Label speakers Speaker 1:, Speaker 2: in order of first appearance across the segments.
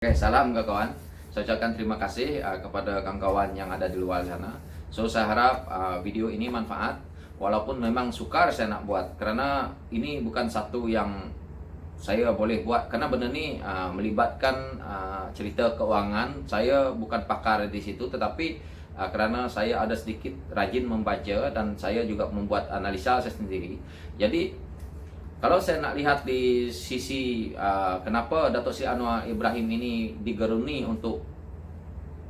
Speaker 1: Oke, salam kawan. Saya ucapkan terima kasih kepada kawan-kawan yang ada di luar sana. Saya harap video ini manfaat. Walaupun memang sukar saya nak buat, karena ini bukan satu yang saya boleh buat. Karena benda ni melibatkan cerita keuangan. Saya bukan pakar di situ, tetapi kerana saya ada sedikit rajin membaca dan saya juga membuat analisa saya sendiri. Jadi kalau saya nak lihat di sisi kenapa Datuk Seri Anwar Ibrahim ini digeruni untuk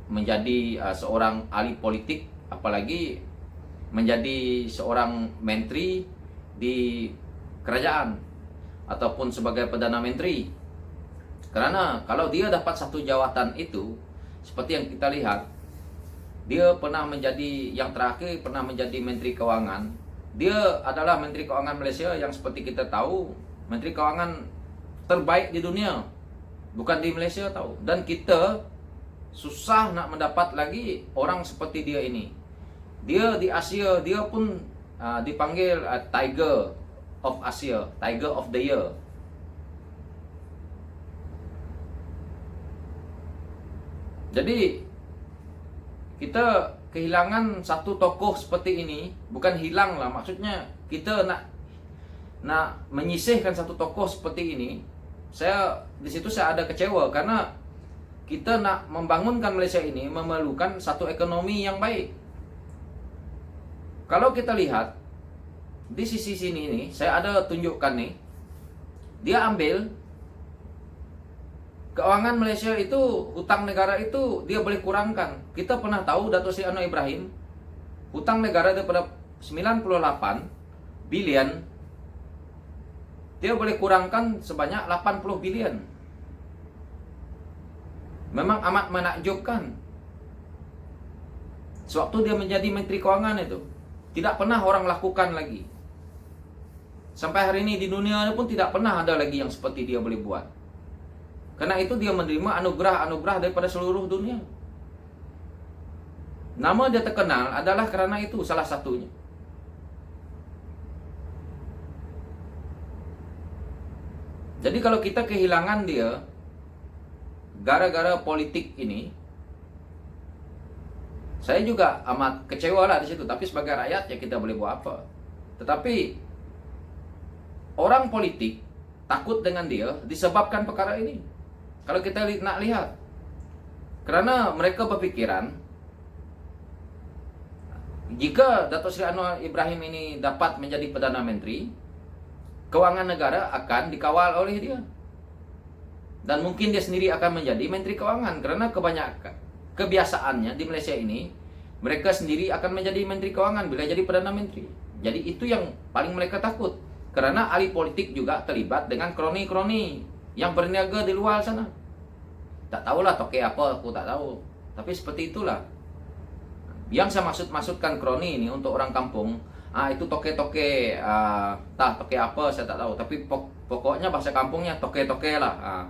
Speaker 1: menjadi seorang ahli politik, apalagi menjadi seorang menteri di kerajaan ataupun sebagai Perdana Menteri. Karena kalau dia dapat satu jawatan itu, seperti yang kita lihat, dia pernah menjadi, yang terakhir pernah menjadi Menteri Kewangan. Dia adalah Menteri Keuangan Malaysia yang seperti kita tahu, Menteri Keuangan terbaik di dunia, bukan di Malaysia tahu. Dan kita susah nak mendapat lagi orang seperti dia ini. Dia di Asia, dia pun dipanggil Tiger of Asia, Tiger of the Year. Jadi kita kehilangan satu tokoh seperti ini, bukan hilang lah, maksudnya kita nak menyisihkan satu tokoh seperti ini. Di situ saya ada kecewa, karena kita nak membangunkan Malaysia ini memerlukan satu ekonomi yang baik. Kalau kita lihat di sisi sini nih, saya ada tunjukkan nih, dia ambil keuangan Malaysia itu, hutang negara itu dia boleh kurangkan. Kita pernah tahu Datuk Seri Anwar Ibrahim, hutang negara daripada 98 bilion, dia boleh kurangkan sebanyak 80 bilion. Memang amat menakjubkan. Sewaktu dia menjadi Menteri Keuangan itu, tidak pernah orang lakukan lagi. Sampai hari ini di dunia pun tidak pernah ada lagi yang seperti dia boleh buat. Karena itu dia menerima anugerah-anugerah daripada seluruh dunia. Nama dia terkenal adalah kerana itu salah satunya. Jadi kalau kita kehilangan dia gara-gara politik ini, saya juga amat kecewa lah di situ. Tapi sebagai rakyat ya kita boleh buat apa. Tetapi orang politik takut dengan dia disebabkan perkara ini. Kalau kita nak lihat, kerana mereka berpikiran jika Datuk Seri Anwar Ibrahim ini dapat menjadi Perdana Menteri, keuangan negara akan dikawal oleh dia. Dan mungkin dia sendiri akan menjadi Menteri Keuangan, kerana kebanyakan kebiasaannya di Malaysia ini, mereka sendiri akan menjadi Menteri Keuangan bila jadi Perdana Menteri. Jadi itu yang paling mereka takut. Kerana ahli politik juga terlibat dengan kroni-kroni yang berniaga di luar sana. Tak tahulah toke apa, aku tak tahu. Tapi seperti itulah. Yang saya maksudkan kroni ini untuk orang kampung, itu toke-toke, toke apa saya tak tahu. Tapi pokoknya bahasa kampungnya toke-toke lah.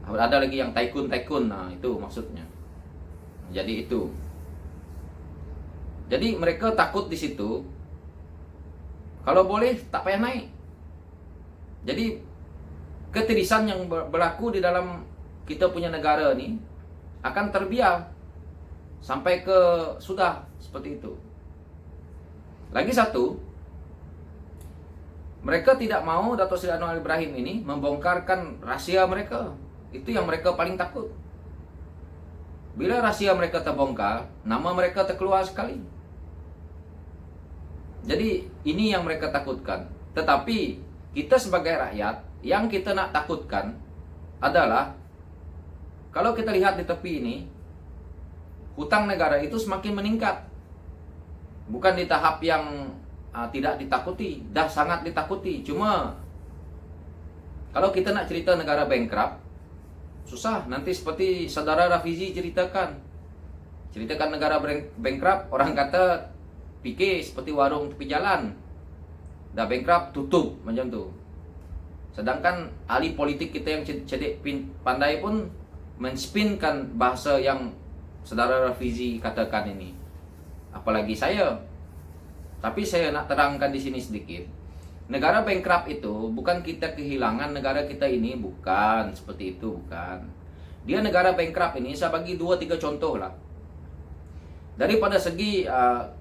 Speaker 1: Ada lagi yang tycoon, itu maksudnya. Jadi itu. Jadi mereka takut di situ. Kalau boleh tak payah naik. Jadi ketirisan yang berlaku di dalam kita punya negara ni akan terbiar sampai ke sudah seperti itu. Lagi satu, mereka tidak mau Datuk Seri Anwar Ibrahim ini membongkarkan rahsia mereka. Itu yang mereka paling takut. Bila rahsia mereka terbongkar, nama mereka terkeluar sekali. Jadi ini yang mereka takutkan. Tetapi kita sebagai rakyat, yang kita nak takutkan adalah kalau kita lihat di tepi ini, hutang negara itu semakin meningkat. Bukan di tahap yang tidak ditakuti, dah sangat ditakuti. Cuma kalau kita nak cerita negara bankrupt, susah. Nanti seperti saudara Rafizi ceritakan negara bankrupt, orang kata fikir seperti warung tepi jalan, dah bankrupt tutup macam tu. Sedangkan ahli politik kita yang cerdik pandai pun menspinkan bahasa yang saudara Rafizi katakan ini. Apalagi saya. Tapi saya nak terangkan di sini sedikit. Negara bankrupt itu bukan kita kehilangan negara kita ini, bukan seperti itu, bukan. Dia negara bankrupt ini, saya bagi 2-3 contoh lah. Daripada segi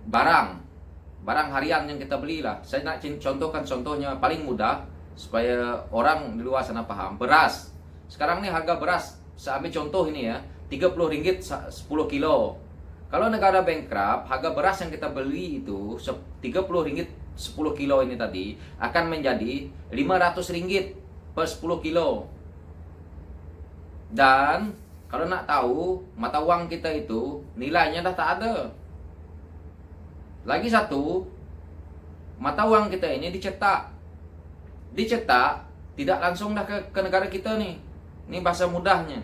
Speaker 1: barang harian yang kita beli lah. Saya nak contohkan contohnya paling mudah supaya orang di luar sana paham. Beras. Sekarang nih harga beras, saya ambil contoh ini ya, Rp30 10 kilo. Kalau negara bankrupt, harga beras yang kita beli itu Rp30 10 kilo ini tadi akan menjadi Rp500 per 10 kilo. Dan kalau nak tahu, mata uang kita itu nilainya dah tak ada. Lagi satu, mata uang kita ini dicetak. Dicetak tidak langsung dah ke negara kita nih. Ini bahasa mudahnya.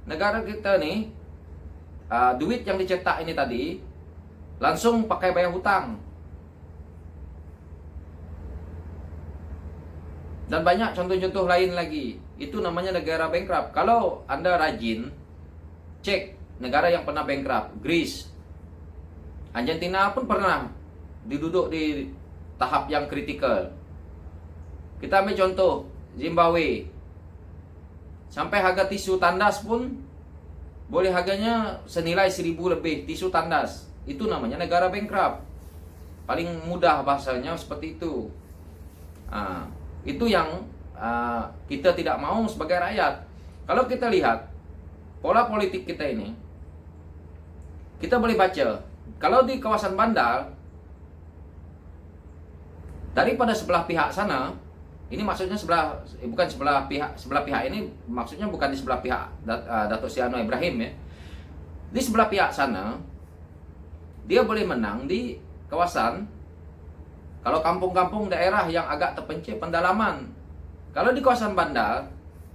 Speaker 1: Negara kita nih, duit yang dicetak ini tadi langsung pakai bayar hutang. Dan banyak contoh-contoh lain lagi. Itu namanya negara bankrupt. Kalau Anda rajin, cek negara yang pernah bankrupt. Greece, Argentina pun pernah diduduk di tahap yang kritikal. Kita ambil contoh Zimbabwe. Sampai harga tisu tandas pun boleh harganya senilai 1.000 lebih tisu tandas. Itu namanya negara bankrupt. Paling mudah bahasanya seperti itu. Itu yang kita tidak mau sebagai rakyat. Kalau kita lihat pola politik kita ini, kita boleh baca. Kalau di kawasan bandar, daripada sebelah pihak sana, ini maksudnya bukan sebelah pihak ini maksudnya bukan di sebelah pihak Datuk Seri Anwar Ibrahim ya. Di sebelah pihak sana, dia boleh menang di kawasan. Kalau kampung-kampung daerah yang agak terpencil pendalaman. Kalau di kawasan bandar,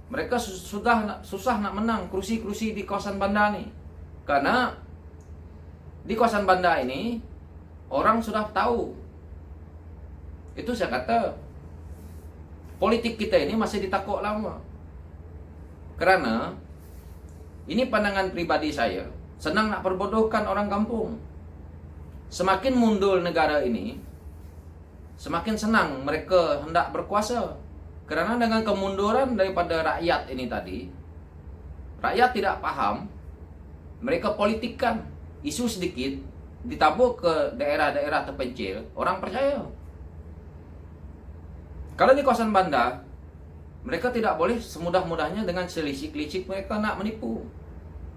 Speaker 1: mereka susah nak menang kursi-kursi di kawasan bandar nih. Karena di kawasan bandar ini orang sudah tahu. Itu saya kata politik kita ini masih ditakuk lama. Karena ini pandangan pribadi saya, senang nak perbodohkan orang kampung. Semakin mundur negara ini, semakin senang mereka hendak berkuasa. Karena dengan kemunduran daripada rakyat ini tadi, rakyat tidak paham, mereka politikkan isu sedikit, ditabur ke daerah-daerah terpencil, orang percaya. Kalau di kawasan bandar, mereka tidak boleh semudah-mudahnya dengan selisik-lisik mereka nak menipu.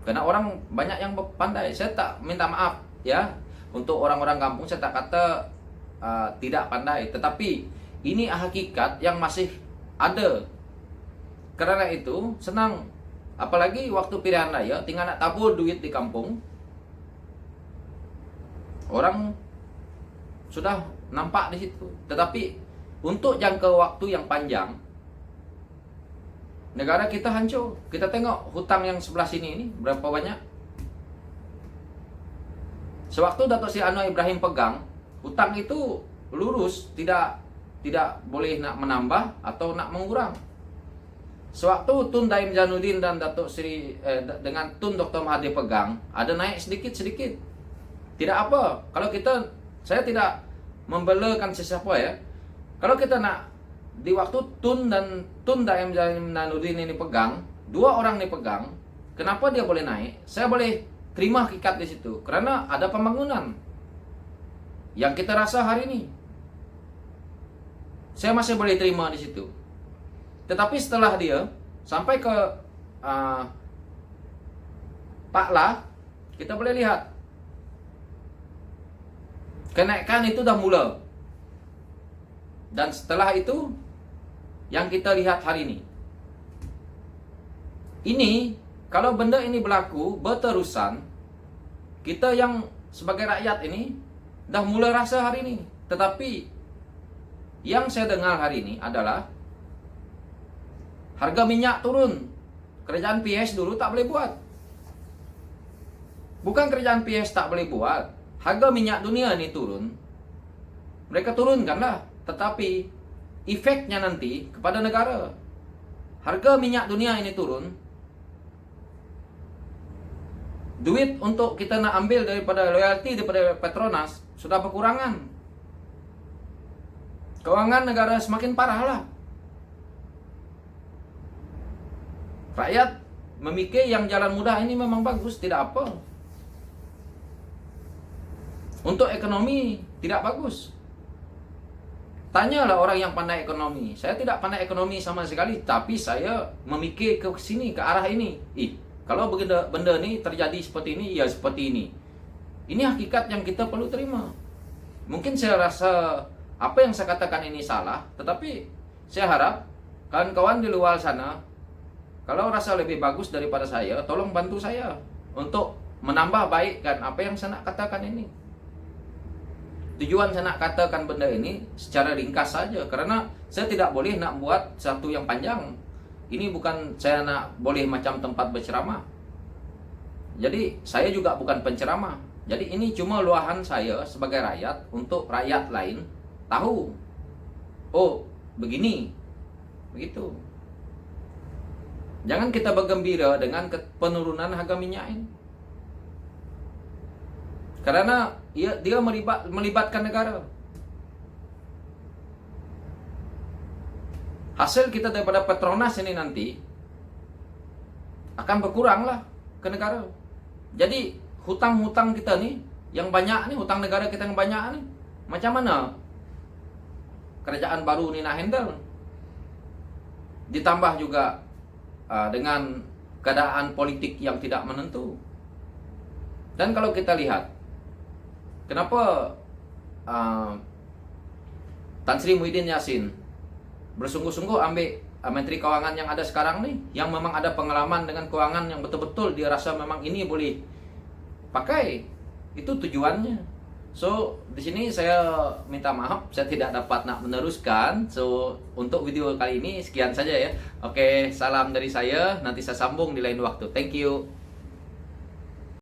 Speaker 1: Karena orang banyak yang pandai. Saya tak minta maaf ya, untuk orang-orang kampung saya tak kata tidak pandai, tetapi ini hakikat yang masih ada. Karena itu senang, apalagi waktu pilihan raya tinggal nak tabur duit di kampung, orang sudah nampak di situ. Tetapi untuk jangka waktu yang panjang, negara kita hancur. Kita tengok hutang yang sebelah sini ini berapa banyak. Sewaktu Datuk Seri Anwar Ibrahim pegang, hutang itu lurus, tidak boleh nak menambah atau nak mengurang. Sewaktu Tun Daim Jainuddin dan Datuk Seri dengan Tun Dr. Mahathir pegang, ada naik sedikit-sedikit. Tidak apa. Kalau saya tidak membelakan sesiapa ya. Kalau kita nak di waktu Tun Daim Jainuddin ini pegang, dua orang ini pegang, kenapa dia boleh naik? Saya boleh terima hakikat di situ karena ada pembangunan yang kita rasa hari ini. Saya masih boleh terima di situ. Tetapi setelah dia sampai ke Pak La, kita boleh lihat kenaikan itu dah mula. Dan setelah itu yang kita lihat hari ini. Ini kalau benda ini berlaku berterusan, kita yang sebagai rakyat ini dah mula rasa hari ini. Tetapi yang saya dengar hari ini adalah harga minyak turun. Kerajaan PS dulu tak boleh buat. Bukan kerajaan PS tak boleh buat, harga minyak dunia ini turun, mereka turunkanlah. Tetapi efeknya nanti kepada negara. Harga minyak dunia ini turun, duit untuk kita nak ambil daripada royalti daripada Petronas sudah berkurangan. keuangan negara semakin parah lah. Rakyat memikir yang jalan mudah ini memang bagus, tidak apa. Untuk ekonomi tidak bagus. Tanyalah orang yang pandai ekonomi. Saya tidak pandai ekonomi sama sekali, tapi saya memikir ke sini, ke arah ini. Kalau benda ini terjadi seperti ini, ya seperti ini. Ini hakikat yang kita perlu terima. Mungkin saya rasa apa yang saya katakan ini salah, tetapi saya harap kawan-kawan di luar sana, kalau rasa lebih bagus daripada saya, tolong bantu saya untuk menambah baikkan apa yang saya nak katakan ini. Tujuan saya nak katakan benda ini secara ringkas saja, karena saya tidak boleh nak buat satu yang panjang. Ini bukan saya nak boleh macam tempat berceramah. Jadi saya juga bukan penceramah. Jadi ini cuma luahan saya sebagai rakyat untuk rakyat lain tahu. Oh, begini. Begitu. Jangan kita bergembira dengan penurunan harga minyak ini. Karena dia melibatkan negara. Hasil kita daripada Petronas ini nanti akan berkurang lah ke negara. Jadi hutang-hutang kita nih yang banyak nih, hutang negara kita yang banyak nih, macam mana kerajaan baru ini nak handle? Ditambah juga dengan keadaan politik yang tidak menentu. Dan kalau kita lihat, kenapa Tan Sri Muhyiddin Yassin bersungguh-sungguh ambil Menteri Keuangan yang ada sekarang nih, yang memang ada pengalaman dengan keuangan yang betul-betul dia rasa memang ini boleh pakai, itu tujuannya. So di sini saya minta maaf, saya tidak dapat nak meneruskan. So untuk video kali ini sekian saja ya. Oke, salam dari saya. Nanti saya sambung di lain waktu. Thank you.